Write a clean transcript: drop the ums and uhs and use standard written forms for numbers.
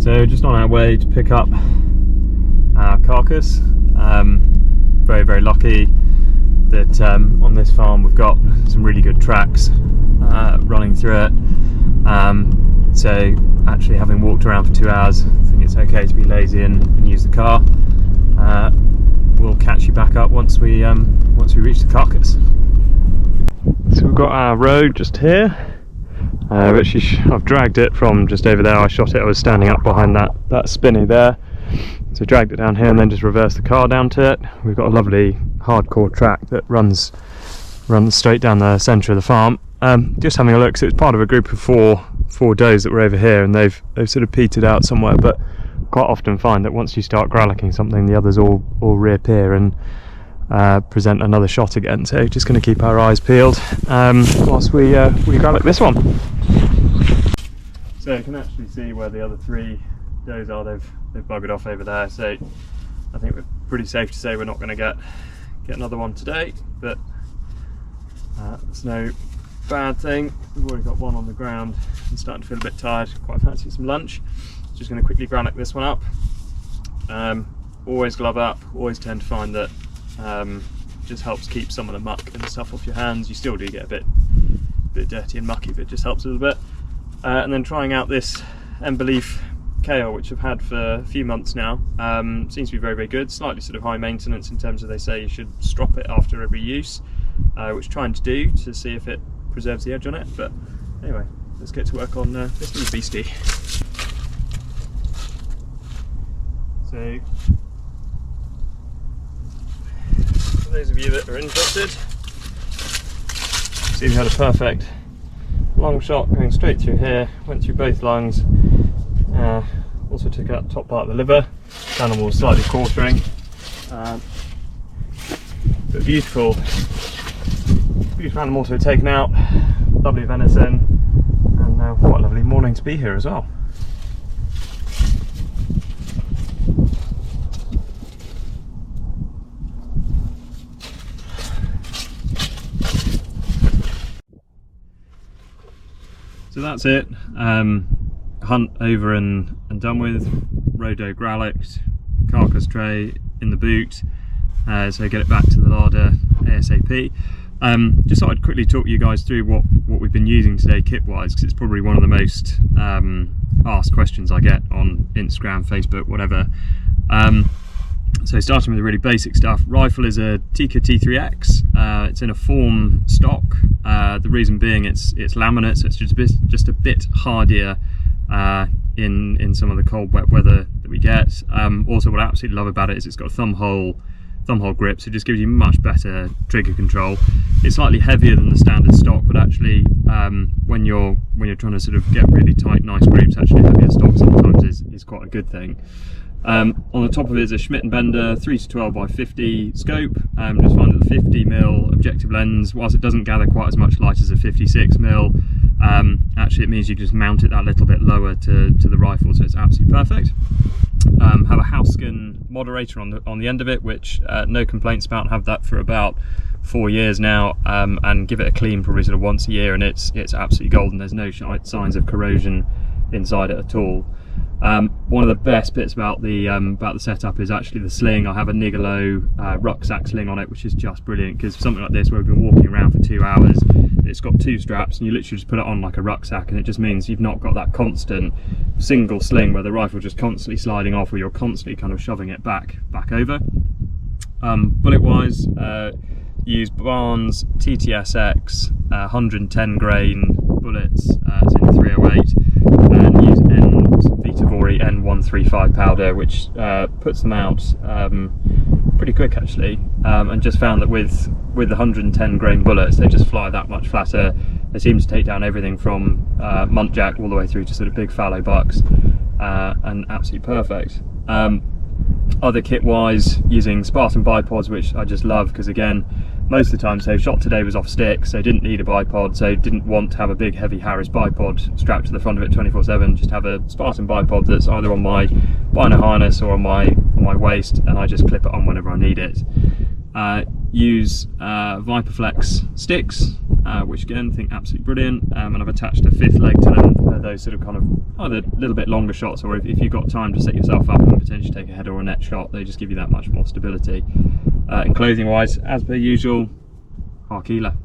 So just on our way to pick up our carcass. Very lucky that on this farm we've got some really good tracks running through it. So actually, having walked around for 2 hours, I think it's okay to be lazy and use the car. We'll catch you back up once we reach the carcass. So we've got our road just here. I've dragged it from just over there. I shot it. I was standing up behind that spinney there. So dragged it down here and then just reversed the car down to it. We've got a lovely hardcore track that runs straight down the centre of the farm. Just having a look, so it's part of a group of four does that were over here, and they've sort of petered out somewhere, but quite often find that once you start growlicking something, the others all reappear and present another shot again. So just going to keep our eyes peeled whilst we growlick this one. So you can actually see where the other three does are. They've buggered off over there, so I think we're pretty safe to say we're not going to get another one today, but it's no bad thing. We've already got one on the ground and starting to feel a bit tired, quite fancy some lunch. Just going to quickly growlick this one up. Always glove up, always tend to find that just helps keep some of the muck and stuff off your hands. You still do get a bit dirty and mucky, but it just helps a little bit. And then trying out this Ember Leaf kale, which I've had for a few months now. Seems to be very good. Slightly sort of high maintenance in terms of, they say you should strop it after every use, which trying to do to see if it preserves the edge on it. But anyway, let's get to work on this little beastie. So for those of you that are interested, see we had a perfect long shot going straight through here, went through both lungs. Also took out the top part of the liver. The animal was slightly quartering, but beautiful animal to have taken out. Lovely venison, and what a lovely morning to be here as well. So that's it. Hunt over and done with. Rodo growlicked, carcass tray in the boot, so get it back to the larder ASAP. Just thought I'd quickly talk you guys through what we've been using today kit wise, because it's probably one of the most asked questions I get on Instagram, Facebook, whatever. So starting with the really basic stuff, rifle is a Tikka T3X. It's in a form stock. The reason being it's laminate, so it's just a bit hardier in some of the cold wet weather that we get. Also, what I absolutely love about it is it's got a thumb hole grip, so it just gives you much better trigger control. It's slightly heavier than the standard stock, but actually when you're trying to sort of get really tight, nice groups, actually heavier stock sometimes is quite a good thing. On the top of it is a Schmidt & Bender 3-12x50 scope. Just find that the 50mm objective lens, whilst it doesn't gather quite as much light as a 56mm, actually it means you just mount it that little bit lower to the rifle, so it's absolutely perfect. Have a house skin moderator on the end of it, which no complaints about. Have that for about 4 years now, and give it a clean probably sort of once a year, and it's absolutely golden. There's no signs of corrosion inside it at all. One of the best bits about the setup is actually the sling. I have a Nigolo rucksack sling on it, which is just brilliant, because for something like this where we've been walking around for 2 hours, it's got 2 straps and you literally just put it on like a rucksack, and it just means you've not got that constant single sling where the rifle just constantly sliding off, or you're constantly kind of shoving it back over. Bullet wise, use Barnes TTSX 110 grain bullets, it's in 308, and use Vitavori N135 powder, which puts them out pretty quick actually, and just found that with the 110 grain bullets, they just fly that much flatter. They seem to take down everything from muntjac all the way through to sort of big fallow bucks, and absolutely perfect. Other kit wise, using Spartan bipods, which I just love, because again, most of the time, so shot today was off stick, so didn't need a bipod, so didn't want to have a big heavy Harris bipod strapped to the front of it 24/7. Just have a Spartan bipod that's either on my bino harness or on my waist, and I just clip it on whenever I need it. use Viperflex sticks, which again I think absolutely brilliant, and I've attached a fifth leg to them for those sort of kind of either a little bit longer shots, or if you've got time to set yourself up and potentially take a head or a net shot, they just give you that much more stability. And clothing wise, as per usual, Harkeela.